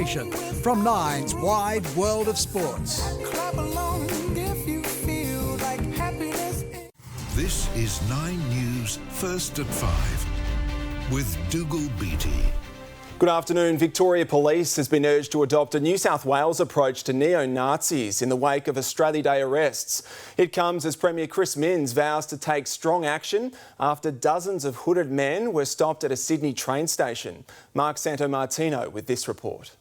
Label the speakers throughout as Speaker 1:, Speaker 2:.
Speaker 1: information from Nine's wide world of sports.
Speaker 2: This is 9 News First at 5 with Dougal Beatty.
Speaker 3: Good afternoon. Victoria Police has been urged to adopt a New South Wales approach to neo-Nazis in the wake of Australia Day arrests. It comes as Premier Chris Minns vows to take strong action after dozens of hooded men were stopped at a Sydney train station. Mark Santomartino with this report.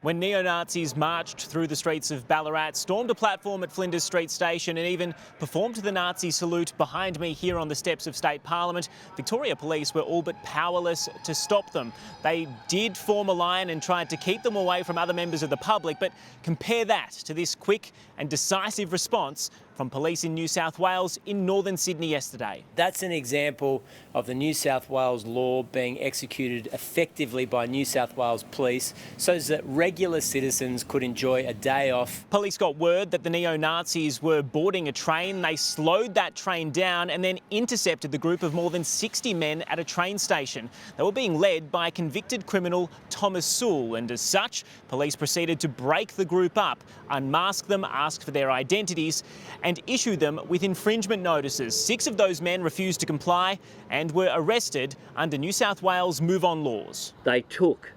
Speaker 4: When neo-Nazis marched through the streets of Ballarat, stormed a platform at Flinders Street Station and even performed the Nazi salute behind me here on the steps of State Parliament, Victoria Police were all but powerless to stop them. They did form a line and tried to keep them away from other members of the public, but compare that to this quick and decisive response from police in New South Wales in northern Sydney yesterday.
Speaker 5: That's an example of the New South Wales law being executed effectively by New South Wales police so that regular citizens could enjoy a day off.
Speaker 4: Police got word that the neo-Nazis were boarding a train. They slowed that train down and then intercepted the group of more than 60 men at a train station. They were being led by convicted criminal Thomas Sewell, and as such, police proceeded to break the group up, unmask them, ask for their identities and issue them with infringement notices. 6 of those men refused to comply and were arrested under New South Wales move-on laws.
Speaker 6: They took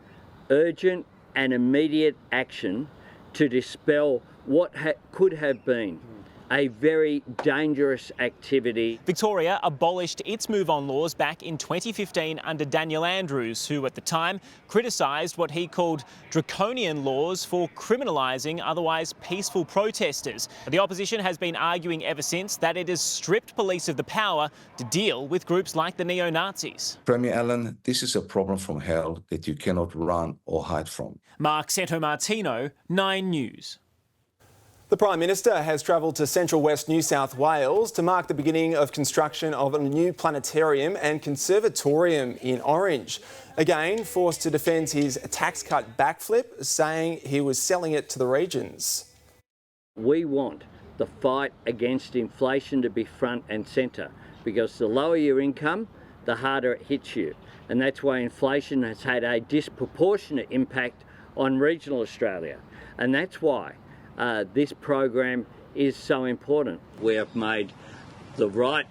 Speaker 6: urgent and immediate action to dispel what could have been a very dangerous activity.
Speaker 4: Victoria abolished its move-on laws back in 2015 under Daniel Andrews, who at the time criticised what he called draconian laws for criminalising otherwise peaceful protesters. The opposition has been arguing ever since that it has stripped police of the power to deal with groups like the neo-Nazis.
Speaker 7: Premier Allen, this is a problem from hell that you cannot run or hide from.
Speaker 4: Mark Santomartino, 9 News.
Speaker 3: The Prime Minister has travelled to central west New South Wales to mark the beginning of construction of a new planetarium and conservatorium in Orange. Again, forced to defend his tax cut backflip, saying he was selling it to the regions.
Speaker 6: We want the fight against inflation to be front and centre, because the lower your income, the harder it hits you. And that's why inflation has had a disproportionate impact on regional Australia. And that's why this program is so important. We have made the right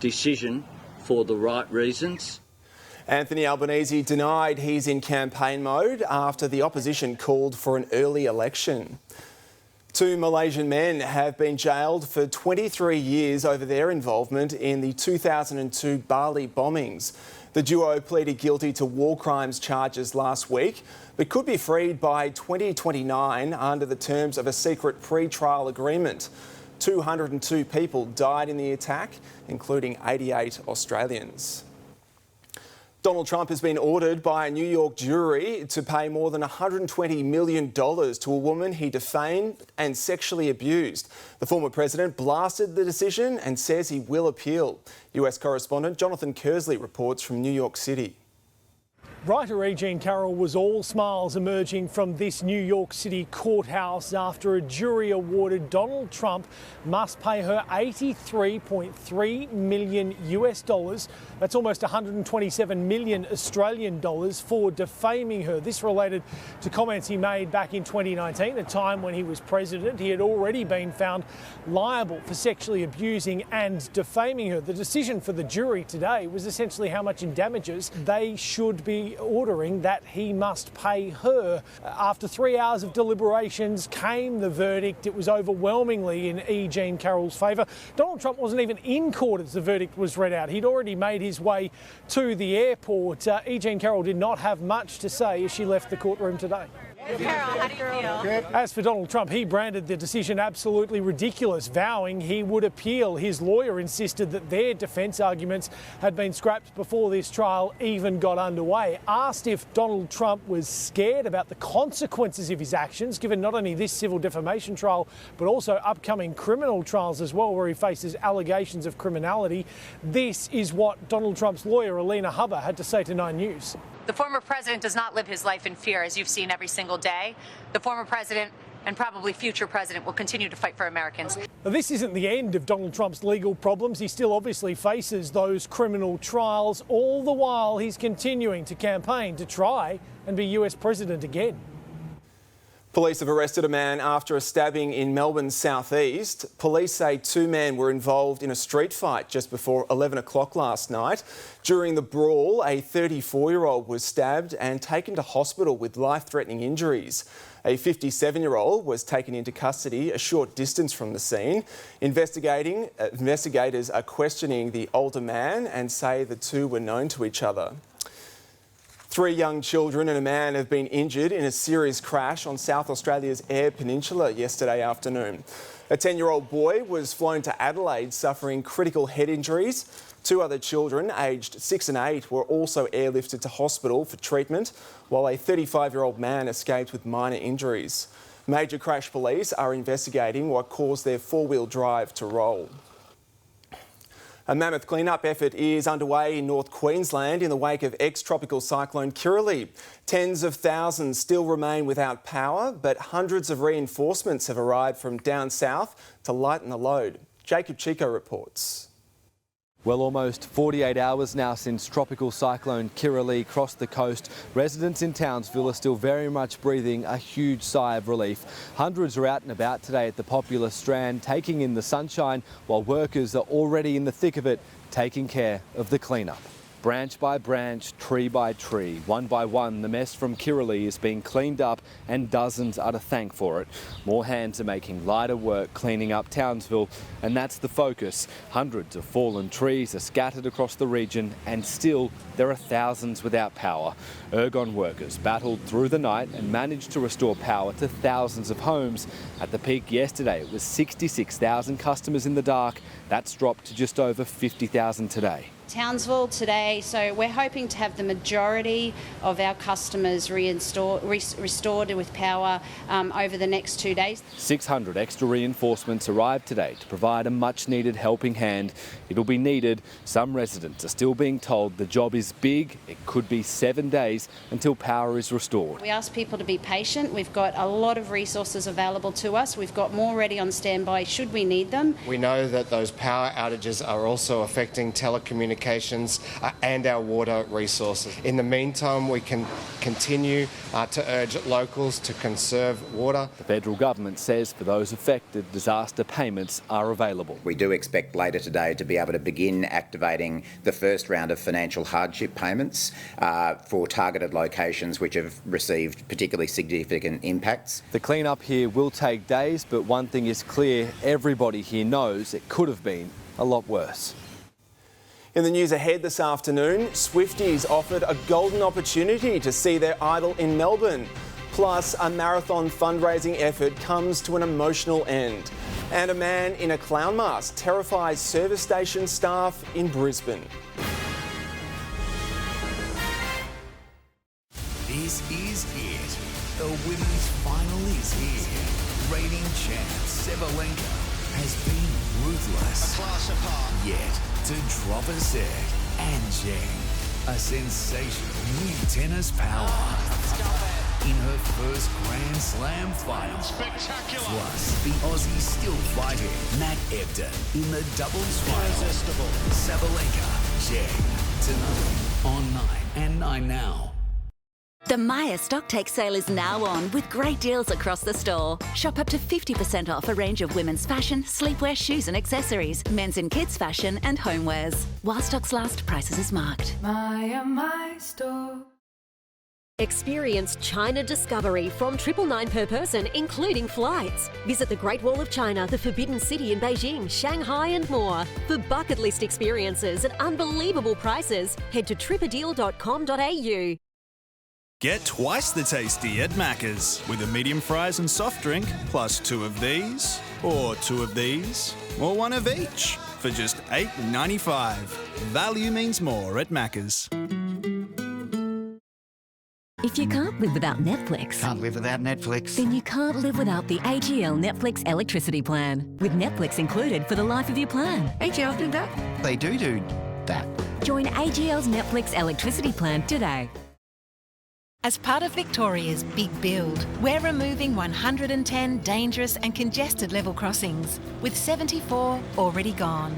Speaker 6: decision for the right reasons.
Speaker 3: Anthony Albanese denied he's in campaign mode after the opposition called for an early election. 2 Malaysian men have been jailed for 23 years over their involvement in the 2002 Bali bombings. The duo pleaded guilty to war crimes charges last week, but could be freed by 2029 under the terms of a secret pre-trial agreement. 202 people died in the attack, including 88 Australians. Donald Trump has been ordered by a New York jury to pay more than $120 million to a woman he defamed and sexually abused. The former president blasted the decision and says he will appeal. US correspondent Jonathan Kersley reports from New York City.
Speaker 8: Writer E. Jean Carroll was all smiles emerging from this New York City courthouse after a jury awarded Donald Trump must pay her $83.3 million US dollars. That's almost 127 million Australian dollars for defaming her. This related to comments he made back in 2019, a time when he was president. He had already been found liable for sexually abusing and defaming her. The decision for the jury today was essentially how much in damages they should be ordering that he must pay her. After 3 hours of deliberations came the verdict. It was overwhelmingly in E. Jean Carroll's favour. Donald Trump wasn't even in court as the verdict was read out. He'd already made his way to the airport. E. Jean Carroll did not have much to say as she left the courtroom today.
Speaker 9: Carol, how do you feel?
Speaker 8: As for Donald Trump, he branded the decision absolutely ridiculous, vowing he would appeal. His lawyer insisted that their defence arguments had been scrapped before this trial even got underway. Asked if Donald Trump was scared about the consequences of his actions, given not only this civil defamation trial, but also upcoming criminal trials as well, where he faces allegations of criminality. This is what Donald Trump's lawyer, Alina Hubber, had to say to 9 News.
Speaker 9: The former president does not live his life in fear, as you've seen every single day. The former president and probably future president will continue to fight for Americans.
Speaker 8: Now, this isn't the end of Donald Trump's legal problems. He still obviously faces those criminal trials. All the while, he's continuing to campaign to try and be US president again.
Speaker 3: Police have arrested a man after a stabbing in Melbourne's southeast. Police say 2 men were involved in a street fight just before 11 o'clock last night. During the brawl, a 34-year-old was stabbed and taken to hospital with life-threatening injuries. A 57-year-old was taken into custody a short distance from the scene. Investigators are questioning the older man and say the two were known to each other. 3 young children and a man have been injured in a serious crash on South Australia's Peninsula yesterday afternoon. A 10-year-old boy was flown to Adelaide suffering critical head injuries. 2 other children, aged 6 and 8, were also airlifted to hospital for treatment, while a 35-year-old man escaped with minor injuries. Major Crash Police are investigating what caused their 4-wheel drive to roll. A mammoth clean-up effort is underway in North Queensland in the wake of ex-tropical cyclone Kirrily. Tens of thousands still remain without power, but hundreds of reinforcements have arrived from down south to lighten the load. Jacob Chico reports.
Speaker 10: Well, almost 48 hours now since tropical cyclone Kirrily crossed the coast, residents in Townsville are still very much breathing a huge sigh of relief. Hundreds are out and about today at the popular Strand, taking in the sunshine, while workers are already in the thick of it, taking care of the clean-up. Branch by branch, tree by tree, one by one, the mess from Kirrily is being cleaned up and dozens are to thank for it. More hands are making lighter work cleaning up Townsville, and that's the focus. Hundreds of fallen trees are scattered across the region, and still there are thousands without power. Ergon workers battled through the night and managed to restore power to thousands of homes. At the peak yesterday, it was 66,000 customers in the dark. That's dropped to just over 50,000 today.
Speaker 11: Townsville today, so we're hoping to have the majority of our customers restored with power over the next 2 days. 600
Speaker 10: extra reinforcements arrived today to provide a much needed helping hand. It'll be needed. Some residents are still being told the job is big. It could be 7 days until power is restored.
Speaker 11: We ask people to be patient. We've got a lot of resources available to us. We've got more ready on standby should we need them.
Speaker 12: We know that those power outages are also affecting telecommunications and our water resources. In the meantime, we can continue to urge locals to conserve water.
Speaker 10: The federal government says for those affected, disaster payments are available.
Speaker 13: We do expect later today to be able to begin activating the first round of financial hardship payments for targeted locations which have received particularly significant impacts.
Speaker 10: The clean-up here will take days, but one thing is clear, everybody here knows it could have been a lot worse.
Speaker 3: In the news ahead this afternoon, Swifties offered a golden opportunity to see their idol in Melbourne. Plus, a marathon fundraising effort comes to an emotional end. And a man in a clown mask terrifies service station staff in Brisbane.
Speaker 14: This is it. The women's final is here. Reigning champ Sabalenka has been ruthless. A class apart. Yet to drop a set and Zheng, a sensational new tennis power. In her first Grand Slam final. Spectacular. Plus, the Aussie still fighting. Matt Ebden in the doubles final. Irresistible. Sabalenka, Zheng, tonight on 9 and 9 Now.
Speaker 15: The Myer Stocktake sale is now on with great deals across the store. Shop up to 50% off a range of women's fashion, sleepwear, shoes and accessories, men's and kids' fashion and homewares. While stocks last, prices is marked.
Speaker 16: My store. Experience China Discovery from $999 per person, including flights. Visit the Great Wall of China, the Forbidden City in Beijing, Shanghai and more. For bucket list experiences at unbelievable prices, head to tripadeal.com.au.
Speaker 17: Get twice the tasty at Macca's with a medium fries and soft drink, plus 2 of these, or 2 of these, or 1 of each for just $8.95. Value means more at Macca's.
Speaker 18: If you can't live without Netflix...
Speaker 19: Can't live without Netflix.
Speaker 18: Then you can't live without the AGL Netflix electricity plan. With Netflix included for the life of your plan.
Speaker 19: AGL do that? They do that.
Speaker 18: Join AGL's Netflix electricity plan today.
Speaker 20: As part of Victoria's Big Build, we're removing 110 dangerous and congested level crossings, with 74 already gone.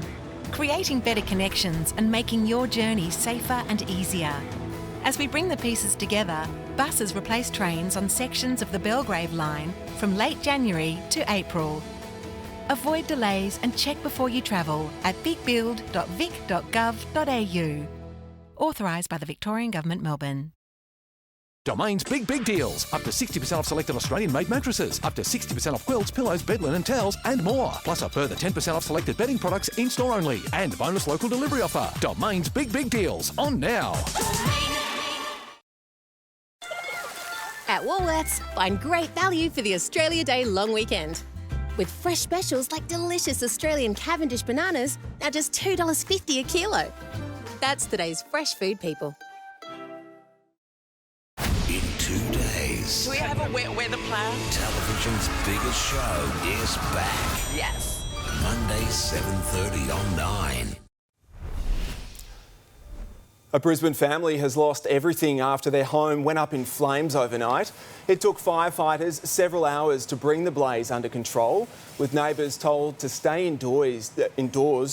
Speaker 20: Creating better connections and making your journey safer and easier. As we bring the pieces together, buses replace trains on sections of the Belgrave line from late January to April. Avoid delays and check before you travel at bigbuild.vic.gov.au. Authorised by the Victorian Government, Melbourne.
Speaker 21: Domain's big deals. Up to 60% off selected Australian-made mattresses. Up to 60% off quilts, pillows, bed linen, towels and more. Plus a further 10% off selected bedding products in-store only. And bonus local delivery offer. Domain's big deals. On now.
Speaker 22: At Woolworths, find great value for the Australia Day long weekend. With fresh specials like delicious Australian Cavendish bananas, now just $2.50 a kilo. That's today's fresh food, people.
Speaker 14: In 2 days,
Speaker 23: Do we have a wet weather plan?
Speaker 14: television's biggest show is back.
Speaker 23: Yes.
Speaker 14: Monday, 7:30 on 9.
Speaker 3: A Brisbane family has lost everything after their home went up in flames overnight. It took firefighters several hours to bring the blaze under control, with neighbours told to stay indoors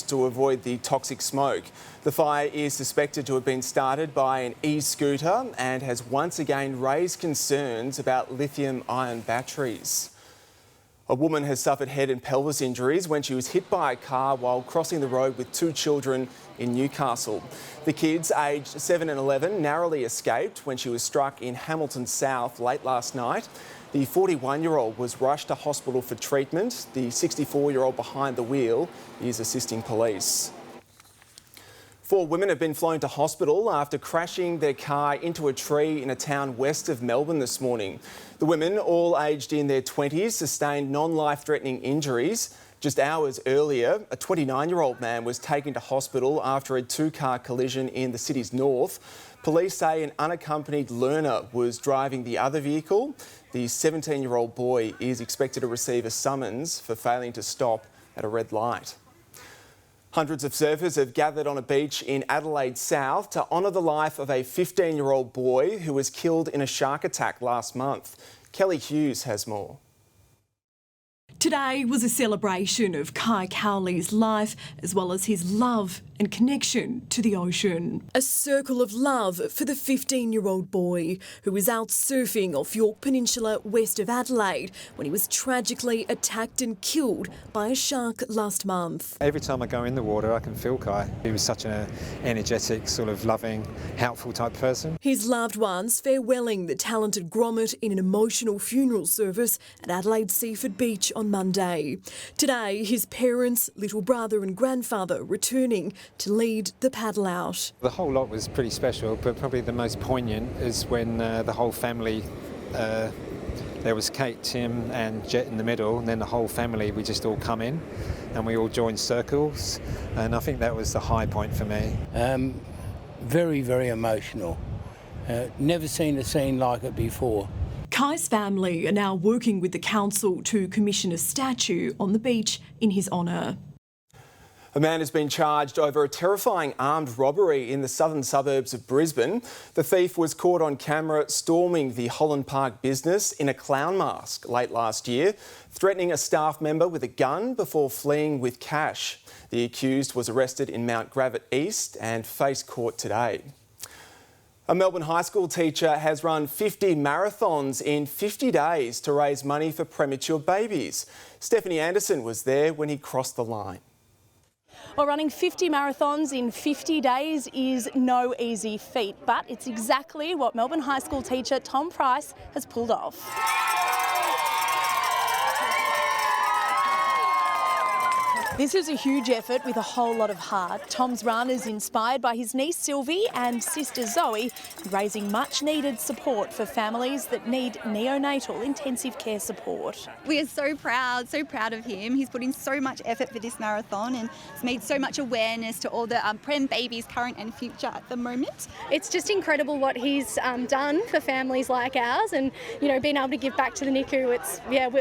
Speaker 3: to avoid the toxic smoke. The fire is suspected to have been started by an e-scooter and has once again raised concerns about lithium-ion batteries. A woman has suffered head and pelvis injuries when she was hit by a car while crossing the road with 2 children in Newcastle. The kids, aged 7 and 11, narrowly escaped when she was struck in Hamilton South late last night. The 41-year-old was rushed to hospital for treatment. The 64-year-old behind the wheel is assisting police. 4 women have been flown to hospital after crashing their car into a tree in a town west of Melbourne this morning. The women, all aged in their 20s, sustained non-life-threatening injuries. Just hours earlier, a 29-year-old man was taken to hospital after a 2-car collision in the city's north. Police say an unaccompanied learner was driving the other vehicle. The 17-year-old boy is expected to receive a summons for failing to stop at a red light. Hundreds of surfers have gathered on a beach in Adelaide South to honour the life of a 15-year-old boy who was killed in a shark attack last month. Kelly Hughes has more.
Speaker 24: Today was a celebration of Kai Cowley's life as well as his love and connection to the ocean. A circle of love for the 15-year-old boy who was out surfing off York Peninsula west of Adelaide when he was tragically attacked and killed by a shark last month.
Speaker 25: Every time I go in the water I can feel Kai. He was such an energetic, sort of loving, helpful type person.
Speaker 24: His loved ones farewelling the talented grommet in an emotional funeral service at Adelaide Seaford Beach on Monday. Today, his parents, little brother and grandfather returning to lead the paddle out.
Speaker 25: The whole lot was pretty special, but probably the most poignant is when the whole family, there was Kate, Tim and Jet in the middle, and then the whole family, we just all come in and we all joined circles, and I think that was the high point for me.
Speaker 26: Very, very emotional. Never seen a scene like it before.
Speaker 24: Kai's family are now working with the council to commission a statue on the beach in his honour.
Speaker 3: A man has been charged over a terrifying armed robbery in the southern suburbs of Brisbane. The thief was caught on camera storming the Holland Park business in a clown mask late last year, threatening a staff member with a gun before fleeing with cash. The accused was arrested in Mount Gravatt East and faced court today. A Melbourne high school teacher has run 50 marathons in 50 days to raise money for premature babies. Stephanie Anderson was there when he crossed the line.
Speaker 27: Well, running 50 marathons in 50 days is no easy feat, but it's exactly what Melbourne high school teacher Tom Price has pulled off. This was a huge effort with a whole lot of heart. Tom's run is inspired by his niece Sylvie and sister Zoe, raising much needed support for families that need neonatal intensive care support.
Speaker 28: We are so proud of him. He's put in so much effort for this marathon and it's made so much awareness to all the prem babies, current and future at the moment.
Speaker 29: It's just incredible what he's done for families like ours, and being able to give back to the NICU.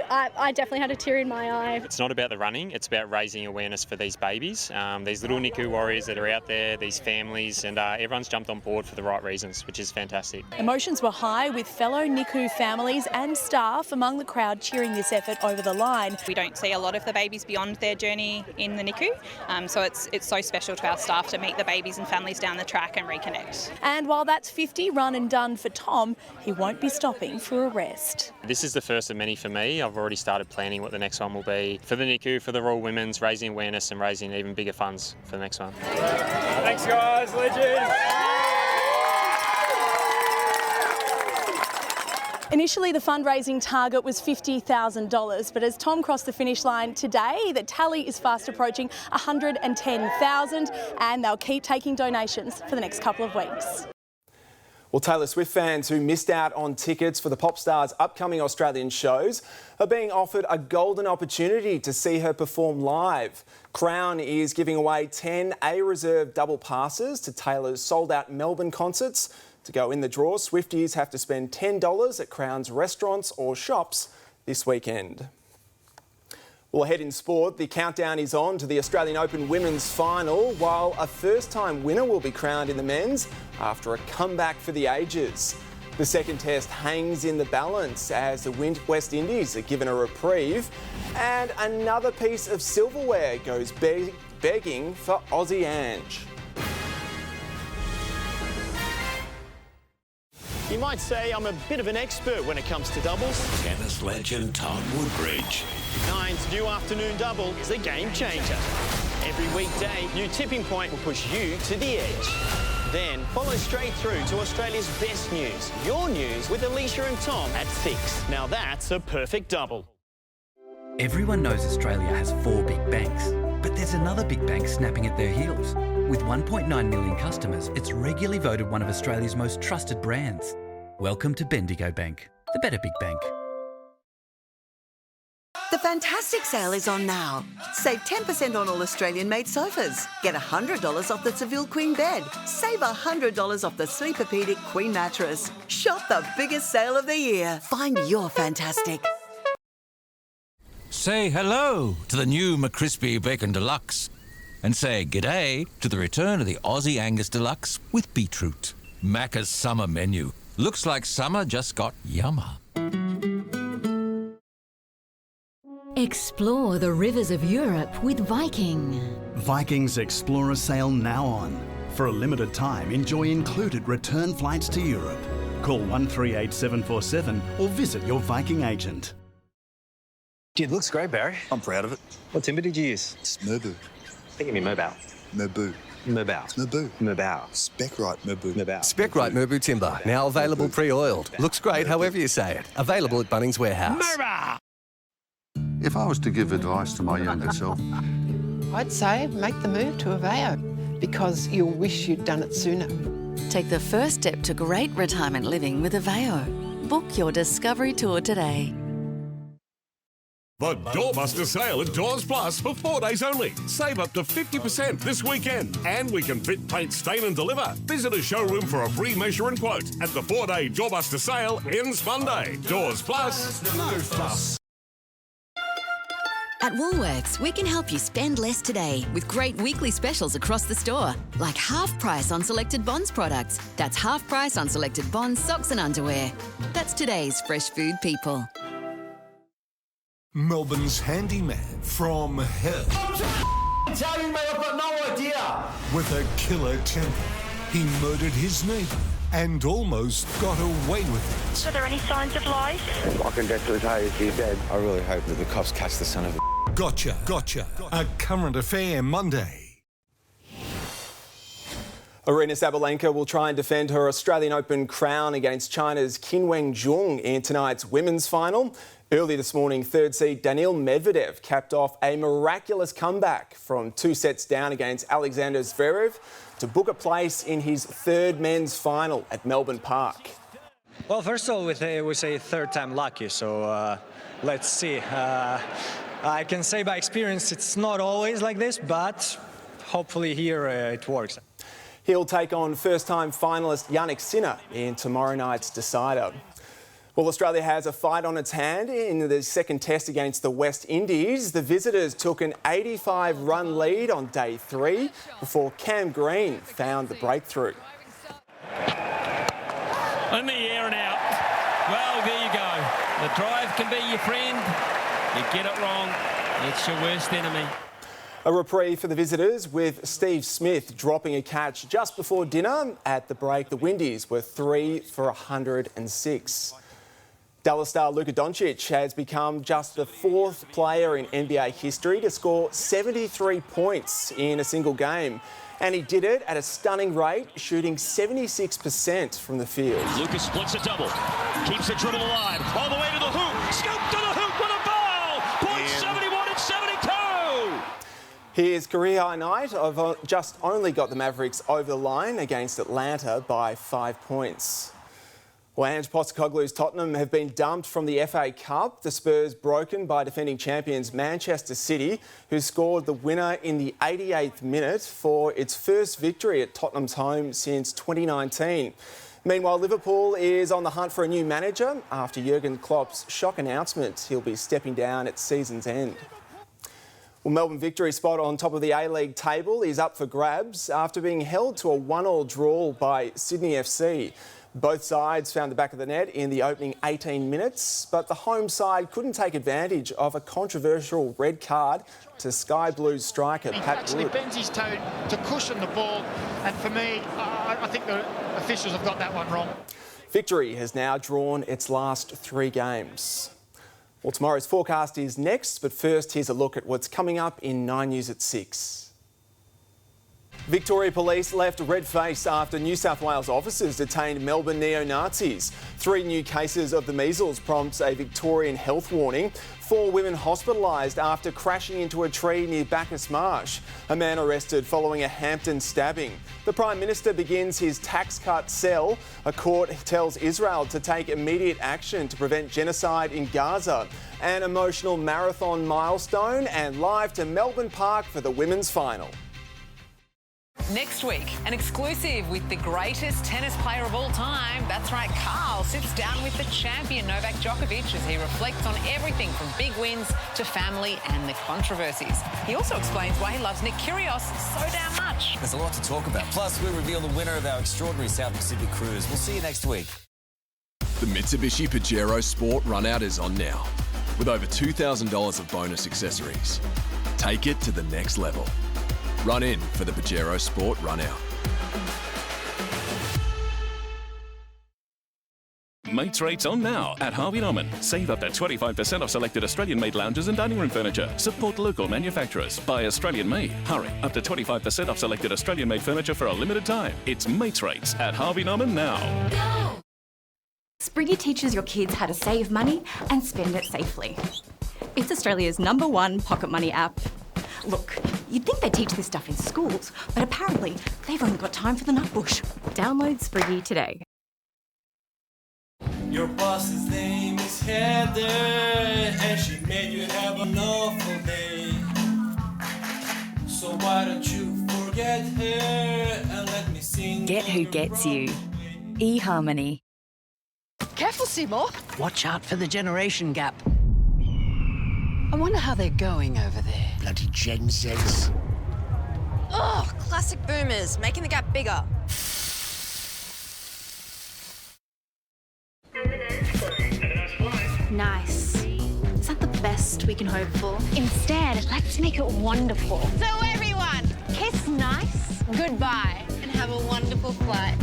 Speaker 29: I definitely had a tear in my eye.
Speaker 30: It's not about the running, it's about raising
Speaker 1: raising awareness for these babies, these little NICU warriors that are out there, these families, and everyone's jumped on board for the right reasons, which is fantastic.
Speaker 27: Emotions were high with fellow NICU families and staff among the crowd cheering this effort over the line.
Speaker 2: We don't see a lot of the babies beyond their journey in the NICU, so it's so special to our staff to meet the babies and families down the track and reconnect.
Speaker 27: And while that's 50 run and done for Tom, he won't be stopping for a rest.
Speaker 1: This is the first of many for me. I've already started planning what the next one will be for the NICU, for the Royal Women's, raising awareness and raising even bigger funds for the next one.
Speaker 4: Thanks guys, legends!
Speaker 27: Initially, the fundraising target was $50,000, but as Tom crossed the finish line today, the tally is fast approaching $110,000, and they'll keep taking donations for the next couple of weeks.
Speaker 3: Well, Taylor Swift fans who missed out on tickets for the pop star's upcoming Australian shows are being offered a golden opportunity to see her perform live. Crown is giving away 10 A-reserved double passes to Taylor's sold-out Melbourne concerts. To go in the draw, Swifties have to spend $10 at Crown's restaurants or shops this weekend. Well, ahead in sport, the countdown is on to the Australian Open Women's Final, while a first-time winner will be crowned in the men's after a comeback for the ages. The second test hangs in the balance as the West Indies are given a reprieve, and another piece of silverware goes begging for Aussie Ange.
Speaker 5: You might say I'm a bit of an expert when it comes to doubles.
Speaker 14: Tennis legend Tom Woodbridge.
Speaker 5: Nine's new afternoon double is a game changer. Every weekday, new tipping point will push you to the edge. Then follow straight through to Australia's best news. Your news with Alicia and Tom at 6. Now that's a perfect double.
Speaker 6: Everyone knows Australia has 4 big banks, but there's another big bank snapping at their heels. With 1.9 million customers, it's regularly voted one of Australia's most trusted brands. Welcome to Bendigo Bank, the better big bank.
Speaker 7: The fantastic sale is on now. Save 10% on all Australian-made sofas. Get $100 off the Seville Queen bed. Save $100 off the Sleepopedic Queen mattress. Shop the biggest sale of the year. Find your fantastic.
Speaker 8: Say hello to the new McCrispy Bacon Deluxe. And say g'day to the return of the Aussie Angus Deluxe with beetroot. Macca's summer menu. Looks like summer just got yummer.
Speaker 18: Explore the rivers of Europe with Viking.
Speaker 9: Viking's Explorer sale now on. For a limited time, enjoy included return flights to Europe. Call 138747 or visit your Viking agent.
Speaker 23: It looks great, Barry. I'm proud of it. What timber did you use?
Speaker 30: Smurbu.
Speaker 23: I think you mean Mobile.
Speaker 30: Merbu.
Speaker 23: Mobile.
Speaker 30: Merbu.
Speaker 23: Mobile.
Speaker 30: Spec-Rite Merbu.
Speaker 23: Mobile.
Speaker 31: Spec-Rite Merbu timber, now available pre-oiled. Looks great however you say it. Available at Bunnings Warehouse.
Speaker 23: Mobile!
Speaker 32: If I was to give advice to my younger self,
Speaker 33: I'd say make the move to Aveo because you'll wish you'd done it sooner.
Speaker 15: Take the first step to great retirement living with Aveo. Book your Discovery Tour today.
Speaker 34: The Doorbuster sale at Doors Plus for 4 days only. Save up to 50% this weekend. And we can fit, paint, stain and deliver. Visit a showroom for a free measure and quote. At the 4-day Doorbuster sale ends Monday. Doors Plus, no fuss.
Speaker 18: At Woolworths, we can help you spend less today with great weekly specials across the store, like half price on selected Bonds products. That's half price on selected Bonds, socks and underwear. That's today's fresh food people.
Speaker 14: Melbourne's handyman from hell.
Speaker 35: Tell you, mate, I've got no idea.
Speaker 14: With a killer temper, he murdered his neighbour and almost got away with it.
Speaker 36: Are there any signs of life?
Speaker 37: I can definitely tell you she's dead. I really hope that the cops catch the son of a...
Speaker 14: Gotcha. A current affair Monday.
Speaker 3: Aryna Sabalenka will try and defend her Australian Open crown against China's Qinwen Zheng in tonight's women's final. Early this morning, third seed Daniil Medvedev capped off a miraculous comeback from 2 sets down against Alexander Zverev to book a place in his third men's final at Melbourne Park.
Speaker 38: Well, first of all, we say third time lucky, so let's see. I can say by experience it's not always like this, but hopefully here it works.
Speaker 3: He'll take on first-time finalist Jannik Sinner in tomorrow night's decider. Well, Australia has a fight on its hand in the second test against the West Indies. The visitors took an 85-run lead on day 3 before Cam Green found the breakthrough.
Speaker 4: In the air and out. Well, there you go. The drive can be your friend. You get it wrong, it's your worst enemy.
Speaker 3: A reprieve for the visitors with Steve Smith dropping a catch just before dinner. At the break, the Windies were 3 for 106. Dallas star Luka Doncic has become just the 4th player in NBA history to score 73 points in a single game. And he did it at a stunning rate, shooting 76% from the field.
Speaker 1: Luka splits a double, keeps the dribble alive, all the way to the hoop, scoop to the hoop with a ball! Point 71 and 72!
Speaker 3: His career-high night of just only got the Mavericks over the line against Atlanta by 5 points. Well, Ange Postecoglou's Tottenham have been dumped from the FA Cup. The Spurs broken by defending champions Manchester City, who scored the winner in the 88th minute for its first victory at Tottenham's home since 2019. Meanwhile, Liverpool is on the hunt for a new manager after Jurgen Klopp's shock announcement he'll be stepping down at season's end. Well, Melbourne victory spot on top of the A-League table is up for grabs after being held to a 1-1 draw by Sydney FC. Both sides found the back of the net in the opening 18 minutes, but the home side couldn't take advantage of a controversial red card to Sky Blues striker Pat
Speaker 2: actually
Speaker 3: Wood.
Speaker 2: bends his toe to cushion the ball, and for me, I think the officials have got that one wrong.
Speaker 3: Victory has now drawn its last 3 games. Well, tomorrow's forecast is next, but first here's a look at what's coming up in 9 News at 6. Victoria Police left red-faced after New South Wales officers detained Melbourne neo-Nazis. 3 new cases of the measles prompts a Victorian health warning. 4 women hospitalised after crashing into a tree near Bacchus Marsh. A man arrested following a Hampton stabbing. The Prime Minister begins his tax cut sell. A court tells Israel to take immediate action to prevent genocide in Gaza. An emotional marathon milestone, and live to Melbourne Park for the women's final.
Speaker 10: Next week, an exclusive with the greatest tennis player of all time. That's right, Carl sits down with the champion Novak Djokovic as he reflects on everything from big wins to family and the controversies. He also explains why he loves Nick Kyrgios so damn much.
Speaker 11: There's a lot to talk about. Plus, we reveal the winner of our extraordinary South Pacific cruise. We'll see you next week.
Speaker 12: The Mitsubishi Pajero Sport Runout is on now, with over $2,000 of bonus accessories. Take it to the next level. Run in for the Pajero Sport Runout.
Speaker 34: Mates rates on now at Harvey Norman. Save up to 25% off selected Australian-made lounges and dining room furniture. Support local manufacturers. Buy Australian-made. Hurry, up to 25% off selected Australian-made furniture for a limited time. It's Mates rates at Harvey Norman now.
Speaker 13: Spriggy teaches your kids how to save money and spend it safely. It's Australia's #1 pocket money app. Look, you'd think they teach this stuff in schools, but apparently they've only got time for the nutbush. Download Spriggy today.
Speaker 16: Your boss's name is Heather, and she made you have an awful day. So why don't you forget her and let me sing?
Speaker 15: Get who gets you. eHarmony.
Speaker 17: Careful, Seymour.
Speaker 19: Watch out for the generation gap.
Speaker 17: I wonder how they're going over there.
Speaker 19: Bloody Gen Zs.
Speaker 20: Oh, classic boomers, making the gap bigger.
Speaker 21: Nice. Is that the best we can hope for? Instead, let's make it wonderful.
Speaker 20: So everyone, kiss nice, goodbye, and have a wonderful flight.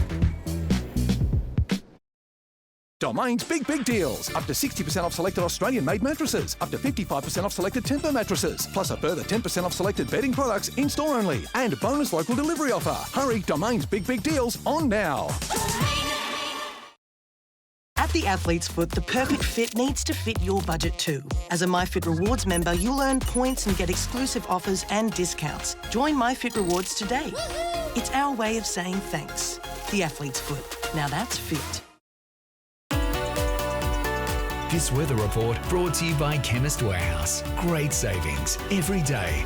Speaker 22: Domain's big deals. Up to 60% off selected Australian-made mattresses. Up to 55% off selected Temper mattresses. Plus a further 10% off selected bedding products in-store only. And bonus local delivery offer. Hurry, Domain's big deals on now.
Speaker 24: At the Athlete's Foot, the perfect fit needs to fit your budget too. As a MyFit Rewards member, you'll earn points and get exclusive offers and discounts. Join MyFit Rewards today. It's our way of saying thanks. The Athlete's Foot. Now that's fit.
Speaker 14: This weather report brought to you by Chemist Warehouse. Great savings every day.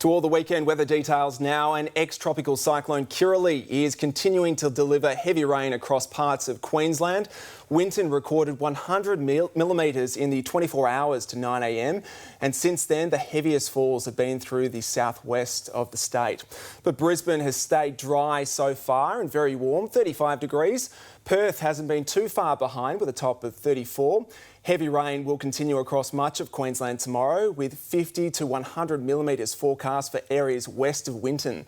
Speaker 3: To all the weekend weather details now, an ex-tropical cyclone Kirrily is continuing to deliver heavy rain across parts of Queensland. Winton recorded 100 millimetres in the 24 hours to 9 a.m, and since then the heaviest falls have been through the southwest of the state. But Brisbane has stayed dry so far and very warm, 35 degrees. Perth hasn't been too far behind with a top of 34. Heavy rain will continue across much of Queensland tomorrow, with 50 to 100 millimetres forecast for areas west of Winton.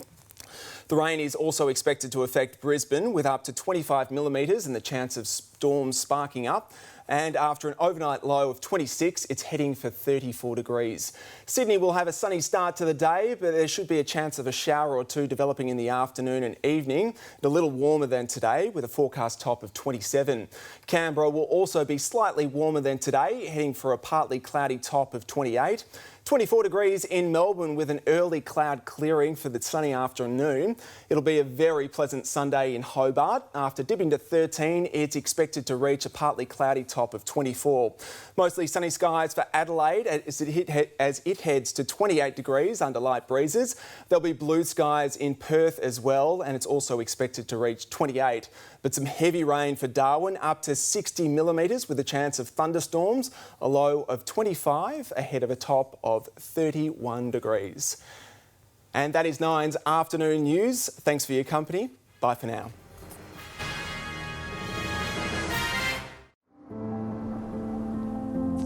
Speaker 3: The rain is also expected to affect Brisbane, with up to 25 millimetres and the chance of storms sparking up. And after an overnight low of 26, it's heading for 34 degrees. Sydney will have a sunny start to the day, but there should be a chance of a shower or two developing in the afternoon and evening. A little warmer than today, with a forecast top of 27. Canberra will also be slightly warmer than today, heading for a partly cloudy top of 28. 24 degrees in Melbourne with an early cloud clearing for the sunny afternoon. It'll be a very pleasant Sunday in Hobart. After dipping to 13, it's expected to reach a partly cloudy top of 24. Mostly sunny skies for Adelaide as it heads to 28 degrees under light breezes. There'll be blue skies in Perth as well, and it's also expected to reach 28. But some heavy rain for Darwin, up to 60 millimetres with a chance of thunderstorms, a low of 25 ahead of a top of 31 degrees. And that is Nine's afternoon news. Thanks for your company. Bye for now.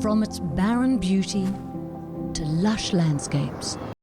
Speaker 5: From its barren beauty to lush landscapes,